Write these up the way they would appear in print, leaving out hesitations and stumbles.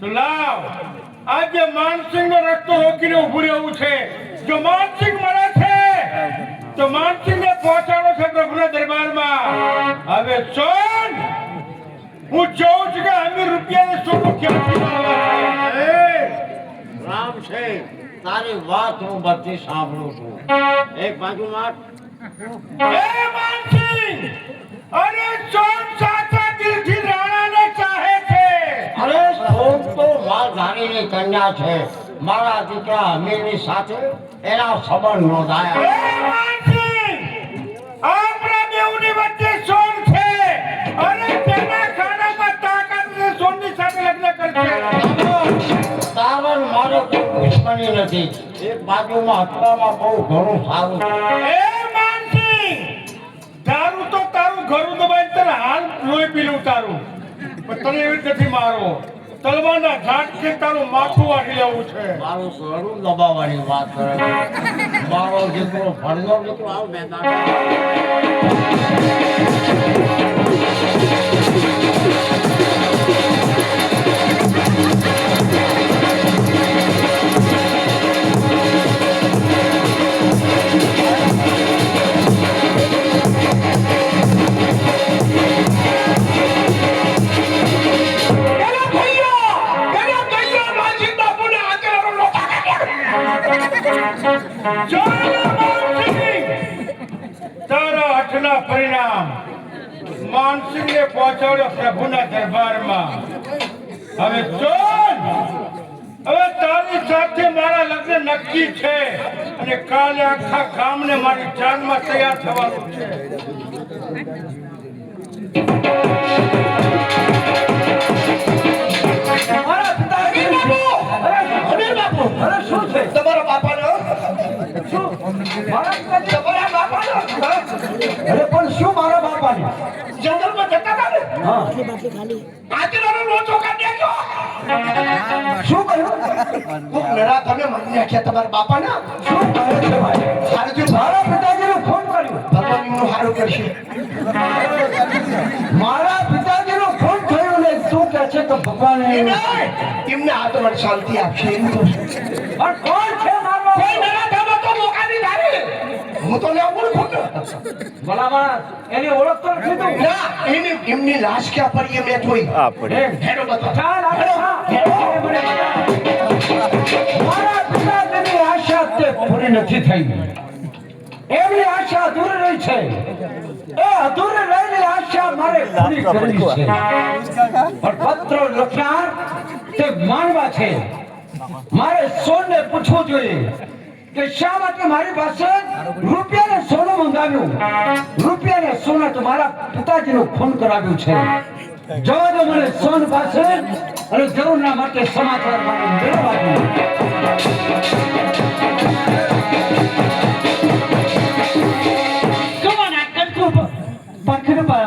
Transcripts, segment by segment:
તો લાવ આજે માનસિંહ નો રસ્તો રોકીને ઉભું રહેવું છે. જો માનસિંહ મળે છે તો માનસિંહ ને પહોંચાડો છે પ્રભુના દરબારમાં. હવે સોન હું જોઉં છું કે અમે રૂપિયાને સોનું ક્યાંથી મળવા છે. રામ છે તારી વાત હું બધી સાંભળું છું. એક બાજુ માર એ માનસિંહ, અરે સોન સાચા દિલથી રાણાને ચાહે છે. અરે સોમ તો માલધારીની કન્યા છે. મારા દીકરા અમીરની સાથે એના સંબંધ નોંધાયા. એ માનસિંહ, આપણા બેઉની વચ્ચે સોન છે અને તેના ખાનામાં તાકાત છે સોનની સાથે લગ્ન કરશે. તારો મારો કોઈ દુશ્મની નથી. એક બાજુમાં હપ્તામાં બહુ ઘણું સારું છે. એ માનસિંહ, તારું તો તારું ઘરું દબાઈને તને હાલ લોહી પીલું તારું, પણ તને એવી રીતે નથી મારવો. તલવારના ઝાટથી તારું માથું વાળી લેવું છે. મારું ઘણું દબાવવાની વાત કરે છે. મારો દીકરો ભણનો દીકરો આવ મેદાન તારા હાથના પરિણામ માનસિંહને પહોંચાડ્યો પ્રભુના દરબારમાં. હવે સોન, હવે તારી સાથે મારા લગ્ન નક્કી છે અને કાલે આખા ગામને મારી જાનમાં તૈયાર થવાનું છે. મારા પિતાજી અમીર બાપુ, અરે શું છે તમારા બાપાનો? શું મારા પિતાજી તમારા બાપાનો? અરે પણ શું મારા બાપાને? જંગલમાં જતા હતા ને? હા. આજનો લોચો કાઢી નાખ્યો. શું કહ્યું? કોક નરા તમે મરી નાખ્યા તમારા બાપાના? શું કહે છે ભાઈ? હારું મારા પિતાજીને ફોન કર્યો. ભગવાન એમનું હારું કરશે. મારા પિતાજીનો ફોન થયો ને તું કહે છે કે ભગવાન એમને આત્માને શાંતિ આપશે એમ તો. પણ કોણ છે મારો? કોઈ નરા ગામમાં તો મોકાની ધારી. હું તો ને ઓળખું ને. ભલામાં એની ઓળખ તો નથી તું. ના એમની લાશ ક્યાં પડી એ મેં જોઈ. આ પડી. હેડો બતા. ચાલ હેડો. મારા પિતાજીની આશા તે પૂરી નથી થઈ. એમની આશા અધૂરી રહી છે. એ અધૂરી રહેલી આશા મારે પૂરી કરવી છે. પણ પત્ર લખનાર તે માનવા છે. મારે સોનને પૂછવું જોઈએ કે શા માટે મારી પાસે રૂપિયાને સોનું મંગાવ્યું. રૂપિયાને સોના તો મારા પિતાજીનું ખૂન કરાવ્યું છે. જવા દો મને સોન પાસે અને જરૂરના માટે સમાચાર મારે મેળવવા જોઈએ.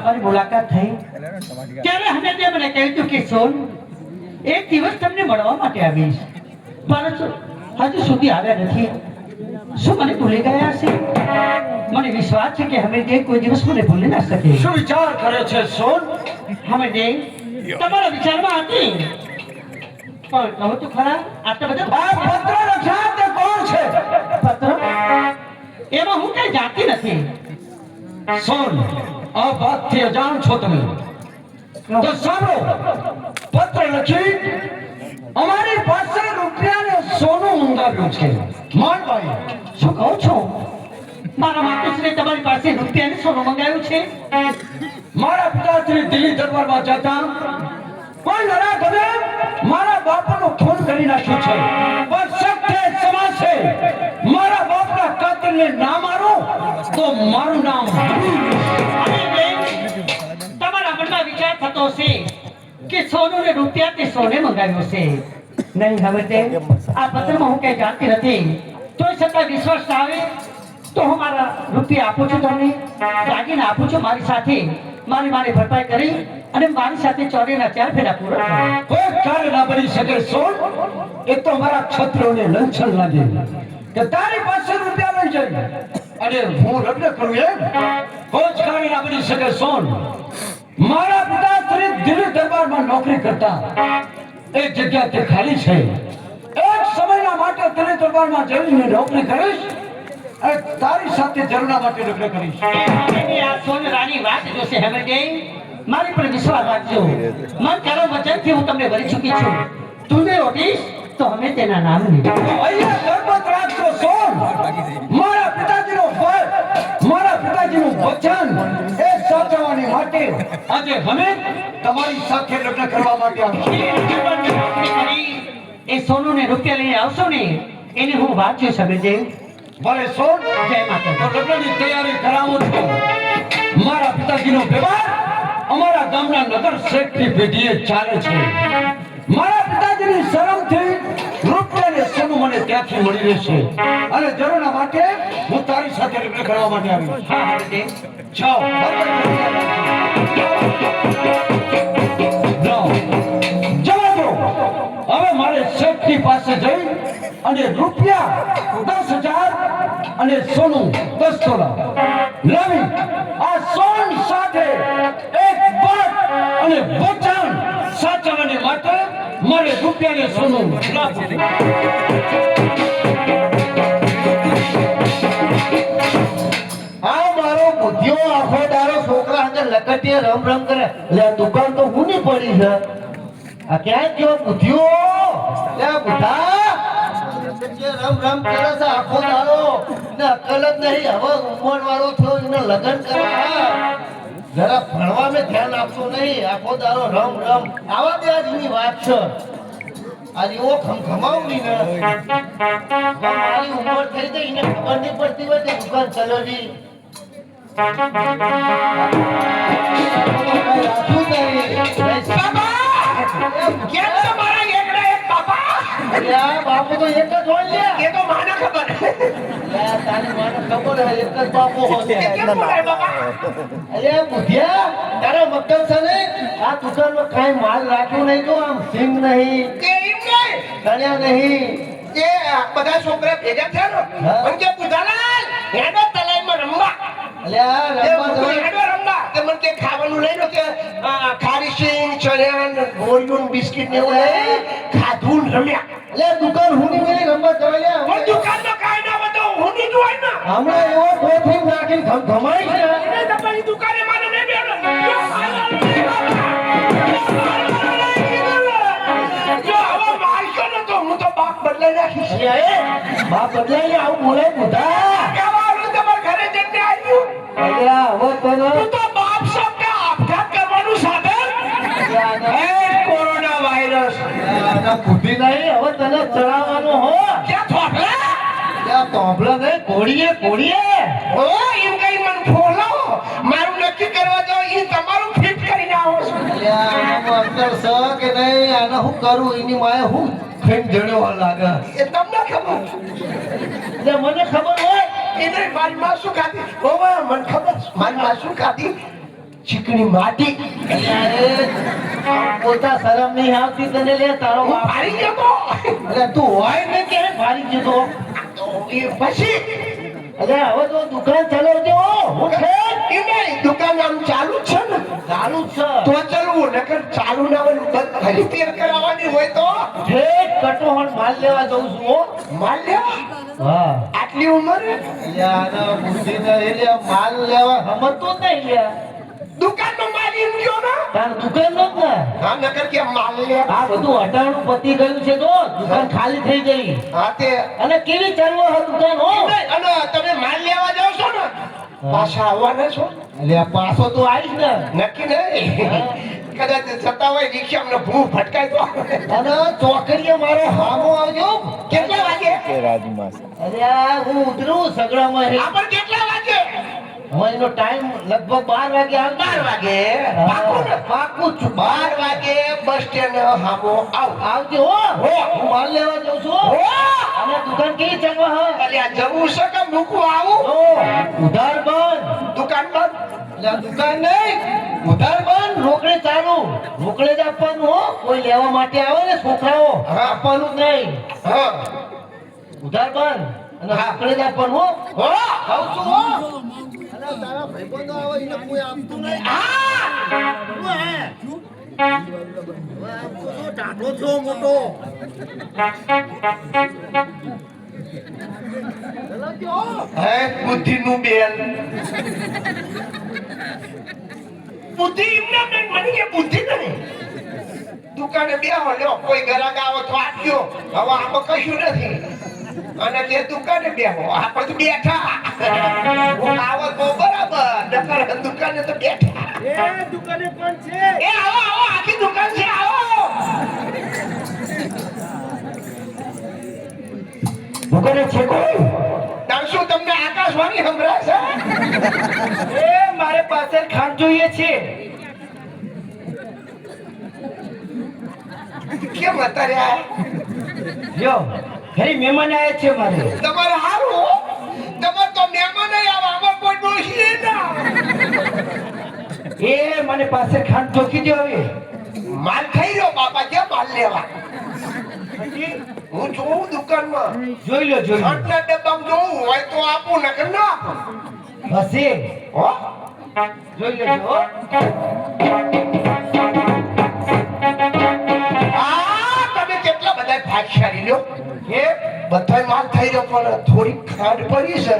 મારી મુલાકાત થઈ ત્યારે અમે તે મને કહ્યું કે સોન એક દિવસ તમને મળવા માટે આવીશ, પરંતુ હજુ સુધી આવ્યા નથી. શું મને ભૂલી ગયા છે? મને વિશ્વાસ છે કે અમે તે કોઈ દિવસ મને ભૂલી ના શકે. શું વિચાર કરે છે સોન? અમે તે તમારા વિચારમાં હતી, પણ કહો તો ખરા આટલા બધા પત્ર લખ્યા તે કોણ છે? પત્ર એમાં હું કઈ જાણતી નથી. સોન, આ વાતથી અજાણ છો તમે તો સાંભળો. પત્ર લખી અમારી પાસે રૂપિયાને સોનું મંગાવ્યું છે. માનભાઈ શું કહો છો? મારા માતુશ્રી તમારી પાસે રૂપિયાને સોનું મંગાવ્યું છે? મારા પિતાશ્રી દિલ્હી દરબારમાં જતા કોઈ નરા ગમે મારા બાપનું ખૂન કરી નાખ્યું છે. પણ સત્ય સમાજ છે. મારા બાપના કાતરને ના મારો તો મારું નામ તમારા મનમાં વિચાર થતો છે કે સોનું ને રૂપિયા તે સોને મંગાવ્યો છે. નહીં હવે તે આ પત્રમાં હું કઈ જાણતી નથી. તો છતાં વિશ્વાસ ના આવે તો હું મારા રૂપિયા આપું છું, તમને દાગીને આપું છું. મારી સાથે મારી ભરપાઈ કરી અને મારી સાથે ચોરીના 4 ફેરા પૂરા. કોઈ કાર્ય ના બની શકે સોન. એ તો મારા ક્ષત્રિયોને લંછન લાગે કે તારી પાસે રૂપિયા લઈ જાય અને હું લગ્ન કરું એમ. કોઈ કાર્ય ના બની શકે સોન. મારા પિતા દિલ્હી દરબારમાં નોકરી કરતા. એક જગ્યા તે ખાલી છે. એક સમયના માટે તને દરબારમાં જઈને નોકરી કરીશ અને તારી સાથે જરૂરના માટે લગ્ન કરીશ. એની આ સોનરાની વાત જોશે હેમંતજી. મારી પર વિશ્વાસ રાખજો. મન કરો વચનથી હું તમને વરી ચૂકી છું. તું ને રોટીશ તો અમે તેના નામની અહીંયા ગર્ભત રાખજો સોન. મારા પિતાજીનો ફળ, મારા પિતાજીનું વચન એ સાચવવાની માટે આજે અમે તમારી સાથે લગ્ન કરવા માટે આવ્યા. એ સોનું ને રૂપિયા લઈને આવશો ને એની હું વાત જોઈ સમજે. ભલે સોન, જય માતા. તો લગ્નની તૈયારી કરાવું છું. મારા પિતાજીનો વ્યવહાર અમારા ગામના નગર શેઠની પેઢીએ ચાલે છે. મારા પિતાજીની શરમથી રૂપિયા ને સોનું મને ત્યાંથી મળી રહેશે અને જરૂરના માટે હું તારી સાથે લગ્ન કરવા માટે આવી. હા હેમંતજી. જાઓ. જાઓ. જવા દો. હવે મારે શેઠની પાસે જઈ અને રૂપિયા 10,000 અને સોનું 10 તોલા લાવી આ સોન સાથે એક વાત અને વચન સાચવવાને માટે મારે રૂપિયા ને સોનું લાવવું. આ મારો બુદ્ધિયો આખો દારો છોકરા અંદર લકટીએ રમ રમ કરે. લે આ દુકાન તો હુની પડી છે. આ ક્યાં ગયો બુદ્ધિયો? લે આ બુઢા લકટીએ રમ રમ કરે છે આખો દારો. ને અકલ જ નહીં. હવે ઉંમર વાળો થયો એને લગ્ન કરવા જરા ભણવા મેં ધ્યાન આપશો નહીં. આખો દારો રમ રમ આવા બે આજની વાત છે. આજે એવો ખમખમાવડી ને મારી ઉંમર થઈ ગઈ ને ખબર નહીં પડતી હોય કે દુકાન ચલાવી. બાપુ તો એક જ હોય ને. એ તો માને ખબર. તારી માને ખબર હે એક જ બાપુ હોય. અરે બુધિયા તારા મક્કમ છે ને આ દુકાનમાં કાંઈ માલ રાખ્યું નહીં. તો આમ સિંગ નહીં, તણ્યા નહીં. એ બધા છોકરા ભેગા થયા ને હા. મને કે પુજાલાલ હેડો તલાઈમાં રમવા. અલે આ એ રમવા હું જવાનું. હેડો રમવા. તે મને કે ખાવાનું લઈ લો કે ખારી સિંગ ચણ્યા ગોળીઓ બિસ્કિટ ને એવું લઈ ખાધું ને રમ્યા. અલે દુકાન હુની મેલી રમવા જવા લે. પણ દુકાનમાં કાંઈ ના હોય તો હું નહીં જોવાય ને. હમણાં એવો કોથળી નાખીને ધમધમાઈ છે. એ તમારી દુકાને મને નહીં બેનો. જો હવે મારશો ને તો હું તો બાપ બદલાઈ નાખીશ. અરે એ બાપ બદલાઈને આવું બોલે બુધા. કહેવાનું તમારા ઘરે જઈને આવ્યું. અરે આ હવે તને તું તો બાપ શબ્દ આપઘાત કરવાનું સાધન. એ કોરોના વાયરસ આના બુદ્ધિ નહીં. હવે તને ચડાવવાનું હો. ક્યાં થોભલા? ત્યાં તોંભલા નહીં, કોળીએ કોળીએ. ઓ એમ કઈ મન ફોલો મારું નક્કી કરવા જાવ એ તમારું ફિટ કરીને આવો છો. અરે આનામાં અંતર છે કે નહીં? આને હું કરું એની માએ હું ખાઈને જણ્યો લાગે. એ તમને ખબર. એટલે મને ખબર હોય. એને મારી માં શું ખાધી? ઓવા મને ખબર છે. મારી માં શું ખાધી? ચીકણી માટી. અરે પોતા શરમ નહીં આવતી તને? લે તારો હું બાપ. ભારી ગયો તો. અરે તું હોય ને કે ભારી જતો. તો એ પછી અરે હવે તો દુકાન ચલાવજો. હું ખેર એ નહીં, દુકાન આમ ચાલુ જ છે ને. ચાલુ જ છે. તો ચલવું નકર ચાલુ ના હોય બંધ ખરીદી કરાવવાની હોય તો ઠેક કટોહણ માલ લેવા જઉં છું હો. માલ લેવા. હા આટલી ઉંમરે એટલે આના બુદ્ધિ ને એટલે માલ લેવા સમજતો જ નહીં લે. દુકાનનો માલ એમ ગયો ને. તાર દુકાન નો જ ને. હા નકર કે માલ લે. આ બધું હટાણું પતી ગયું છે તો દુકાન ખાલી થઈ ગઈ. હા તે અને કેવી ચાલુ હે દુકાન હો. અને તમે માલ લેવા જાવ છો ને પાછા આવવાના છો. એટલે આ પાછો તો આવીશ ને. નક્કી નહીં. કદાચ જતા હોય રિક્ષામાં ભૂ ફટકાય તો. અને ચોકડીએ મારો હામો આવજો. કેટલા વાગે? અરે આ હું ઉતરું સગડામાં હે. આ પણ કેટલા વાગે? હવે એનો ટાઈમ લગભગ 12 વાગે આવે. 12 વાગે. પાકું ને? પાકું જ છું. 12 વાગે બસ સ્ટેન્ડ હામો આવ. આવજો હો. હું માલ લેવા જાઉં છું. હો! અને દુકાન કેવી ચાલવા હે? અલ્યા જવું છે કે મૂકવું આવું? જો, ઉધાર બંધ. દુકાન બંધ. એટલે આ દુકાન નહીં, ઉધાર બંધ, રોકડે ચાલુ. રોકડે જ આપવાનું હો. કોઈ લેવા માટે આવે ને છોકરાઓ, હા. આપવાનું જ નહીં. હા. ઉધાર બંધ અને રોકડે જ આપવાનું હો. હો! આવું છું હો. અને તારા ભાઈબંધો આવે એને કોઈ આપતું નહીં. હા! ટાટો છો મોટો હે બુદ્ધિનું બેન બુદ્ધિ એમને બેન મને કે બુદ્ધિ નહીં દુકાને બેહો લ્યો કોઈ ગ્રાહક આવો તો આપ્યો હવે આમાં કશું નથી અને તે દુકાને બેહો આપણે તો બેઠા હું આવો તો બરાબર નકર દુકાને તો બેઠા દુકાને કોણ છે એ આવો આવો આખી દુકાન છે આવો દુકાને છે કોઈ તાર શું તમને આકાશવાણી સંભળાય છે એ મારે પાસે ખાંડ જોઈએ છે કેમ અત્યારે આ લ્યો ઘરે મહેમાન આવ્યા છે મારે તમારે હારું તમારે તો મહેમાન નહીં આવે આમાં કોઈ ડોશી ના એ મને પાસે ખાંડ ચોકી દો હવે માલ ખાઈ રહ્યો બાપા ક્યાં માલ લેવા હું જોઉં દુકાનમાં જોઈ લો ખાંડના ડબ્બામાં જોઉં હોય તો આપું નકર ના આપું હશે હો જોઈ લેજો હો. આ તમે કેટલા બધા ભાગશાળી લ્યો એ બધાય માલ થઈ રહ્યો પણ થોડી ખાંડ પડી છે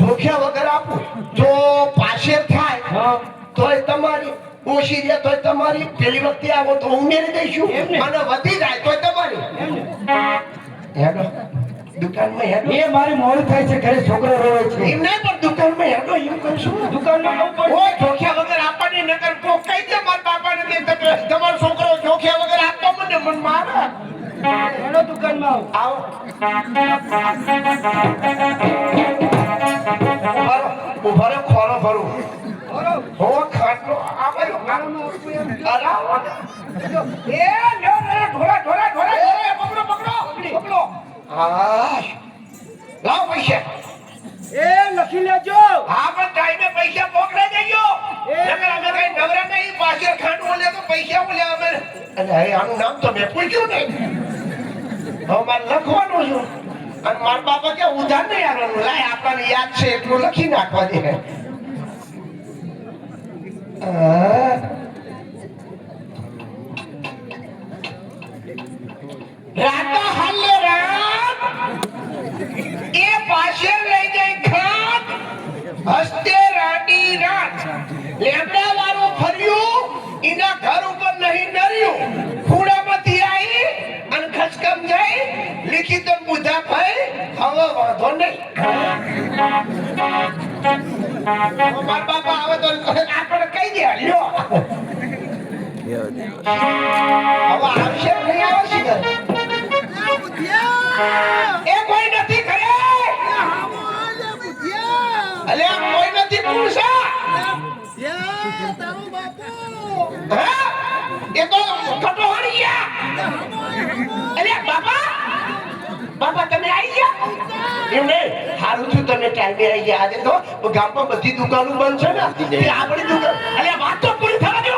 જોખ્યા વગર આપું જો પાસે થાય હા. તોય તમારી ઓછી રહે તોય તમારી પેલી વખતે આવો તો ઉમેરી દઈશું એમને. અને વધી જાય તોય તમારી હેડો દુકાનમાં હેડો એ મારે મોડું થાય છે ઘરે છોકરો રોવે છે એમ નહીં પણ દુકાનમાં હેડો એમ કહીશું દુકાનમાં બહુ પડે. ઓય જોખ્યા વગર આપવાની નકર કોક કહી દે મારા બાપાને કે તમારો છોકરો જોખ્યા વગર આપવા મને મન મારે હેડો દુકાનમાં આવો. આવો ઉભા રહો ખોરો ભરું હો ખાટલો આ બાજુ અરે આવો ને. એ લ્યો રે ઢોરા ઢોરા ઢોરા એ પકડો પકડો પકડો હા લાવ પૈસા એ લખી લેજો હા પણ ટાઈમે પૈસા પકડાઈ દેજો નકર અમે કઈ નવરા નહીં પાછળ ખાંડ ઓલે તો પૈસા ઓલે અમે અને હવે આનું નામ તો મેં પૂછ્યું નહીં હવે મારે લખવાનું છું અને મારા બાપા કે ઉધાર નહીં આવવાનું લાય આપણને યાદ છે એટલું લખી નાખવા દે રાતા હાલે રાત એ પાસે લઈ ગઈ ખાત હસ્તે રાડી રાત લેબડા વાળું ફર્યું એના ઘર ઉપર નહીં ડર્યું ખૂણામાંથી આવી અને ખસકમ જઈ લીખી તો બુધા ભાઈ હવે વાંધો નહીં મારા બાપા આવે તો આપણે કહી દે લ્યો હવે આવશે નહીં આવશે એ કોઈ નથી કરે અલ્યા કોઈ નથી પૂછા હા એ તો કટોહરી ગયા અલ્યા બાપા તમે આવી ગયા એમ નહીં હારું છું તમે ટાઈમે આવી ગયા આજે તો ગામમાં બધી દુકાનો બંધ છે ને તે આપણી દુકાન અલ્યા વાત તો પૂરી થવા દો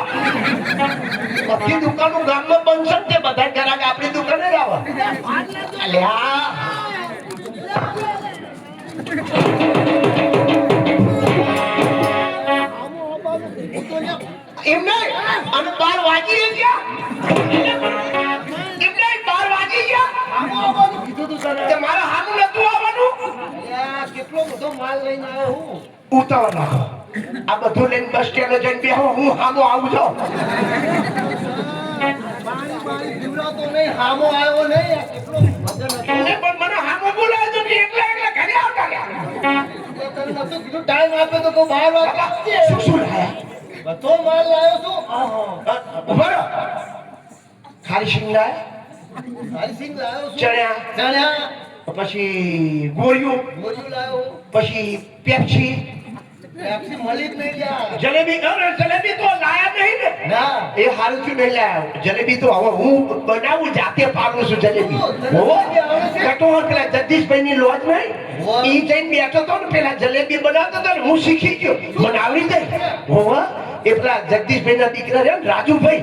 બધી દુકાનો ગામમાં બંધ છે ને તે બધા ગ્રાહક આપણી દુકાને જ આવે અલ્યા એમ નહીં અને 12 વાગી ગયા એમ નહીં 12 વાગી ગયા તે મારા હામું નતું આવવાનું કેટલો બધો માલ લઈને આવ્યો હું ઉતાવળ રાખો આ બધું લઈને બસ સ્ટેન્ડ જઈને બેહો હું હામો આવું છું પાણી પીવડાવતો નહીં હામો આવ્યો નહીં કેટલો વજન હતો ને પણ મને હામો બોલાવ્યો તો એકલા ઘરે આવતા રહ્યા તને નતું કીધું ટાઈમ આપે તો કોઈ 12 વાગે આવજે. શું લાયા બધો માલ લાવ્યો છું ઉભા રહો ખારી સિંગ લાયા મારી સિંગ લાવ્યો છું ચણ્યા ચણ્યા પછી ગોળિયું ગોળિયું લાવ્યો પછી પેપ્સી પેપ્સી મળી જ નહીં યાર જલેબી જલેબી તો લાયા નહીં ને ના એ હારું થયું નહીં લાયા જલેબી તો હવે હું બનાવું જાતે પાડું છું જલેબી કટોર પેલા જગદીશભાઈ ની લોજ નહીં ઈ જઈને બેઠો તો ને પેલા જલેબી બનાવતો તો ને હું શીખી ગયો મને આવડી જાય હોવા એ પેલા જગદીશભાઈ ના દીકરા રહ્યા ને રાજુભાઈ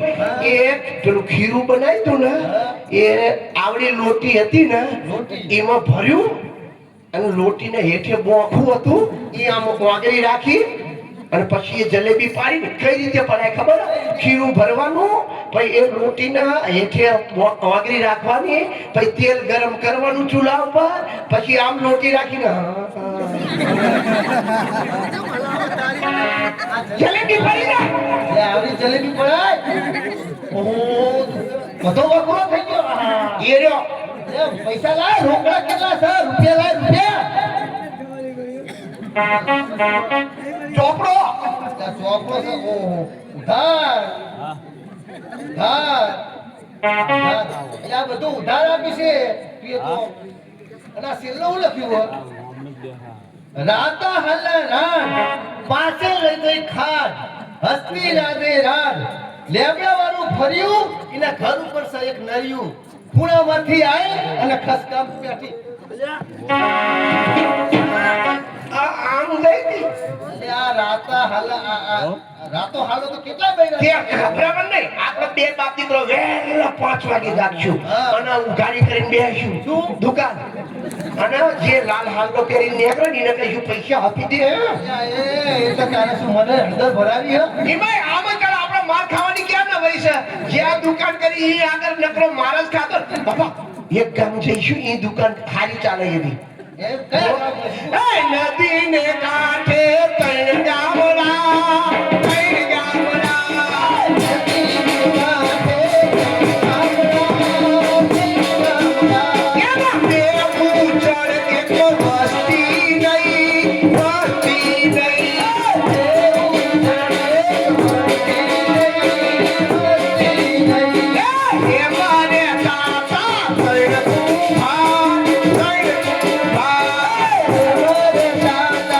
એ પેલું ખીરું બનાવ્યું હતું ને એ આવડી લોટી હતી ને એમાં ભર્યું અને લોટીને હેઠે બોખું હતું એ આમ વાગરી રાખી અને પછી એ જલેબી પાડી કઈ રીતે પડાય ખબર ખીરું ભરવાનું પછી એ રોટીના હેઠે વાગરી રાખવાની, પછી તેલ ગરમ કરવાનું ચૂલા ઉપર, પછી આમ લોટી રાખીને જલેબી પડી જાય. લે આવડી જલેબી પડાય ઓહો બધો વખો થઈ ગયો એ રહ્યો લે પૈસા લાય રોકડા કેટલા છે રૂપિયા લાય રૂપિયા ચોપડો આ ચોપડો છે ઓહો ઉધાર ઉધાર એટલે આ બધું ઉધાર આપી છે તું એ તો અને આ સિલ્લો હું લખ્યું હોય રાતા હલ્લા રાન પાસે લઈ ગઈ ખાન હસ્તી રાધે રાન લેબડા વાળું ફર્યું એના ઘર ઉપર છે એક નરિયું ખૂણામાંથી આવી અને ખસકામ બેઠી આમ લઈ દી. એટલે આ રાતા હલ્લા રાતો હાલો તો કેટલા બૈરા તે ગભરાવા નહીં. આપણે બે બાપ દીકરો વહેલા 5 વાગે જાગશું અને ઉઘાડી કરીને બેસશું દુકાન, અને જે લાલ હાલનો પહેરીને નીકળે ને એને કહીશું પૈસા આપી દે. એ તો તારે શું મને હૃદય ભરાવી હે એમાંય આમ જ ચાલો, આપણે માર ખાવાની ક્યાં ના વળી છે. જ્યાં દુકાન કરી એ આગળ નકરો માર જ ખાતો. બાપા એક ગામ જઈશું, એ દુકાન સારી ચાલે એવી. એમ કયા એ નદીને કાંઠે ત્રણ ગામડા, ત્રણ ગામડા. એમાં બે પૂછડ એક વસ્તી નહીં, વસ્તી નહીં. એમાં રે તાતા ત્રણ કુંભાર, ત્રણ કુંભાર.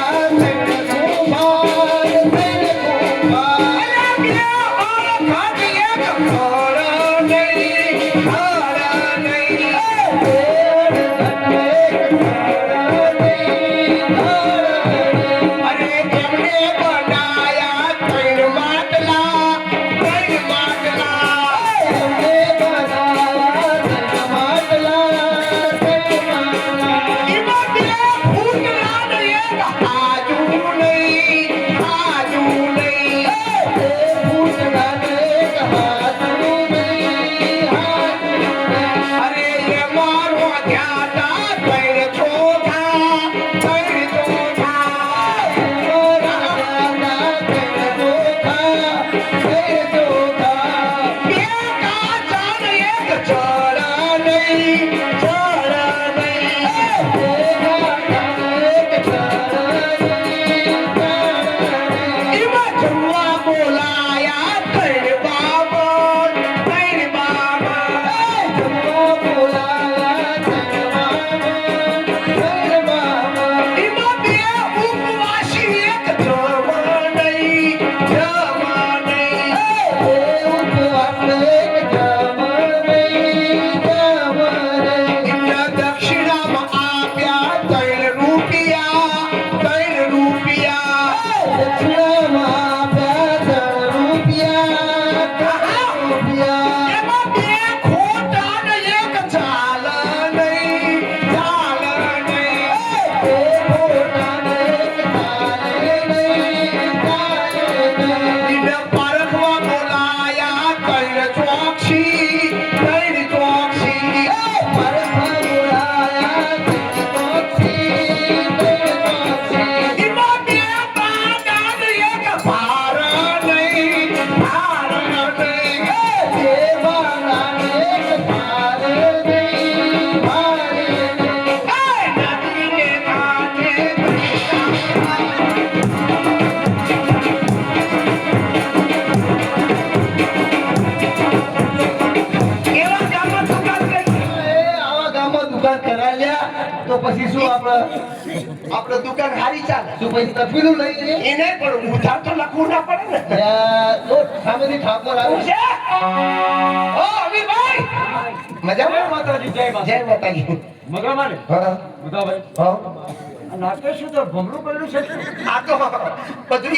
તો પછી શું આપણે દુકાન હારી ચાલે. શું પછી તફીલું લઈ જઈએ એને પણ ઉધાર તો લખવું ના પડે ને. તો સામેથી ઠાકોર આવે છે? ઓ અમીરભાઈ, મજામાં? માતાજી જય માતા. જય માતાજી. મગા મારે હા બુધાભાઈ હા. આ નાટ્ય શું તો ભમરું કરેલું છે આ તો બધું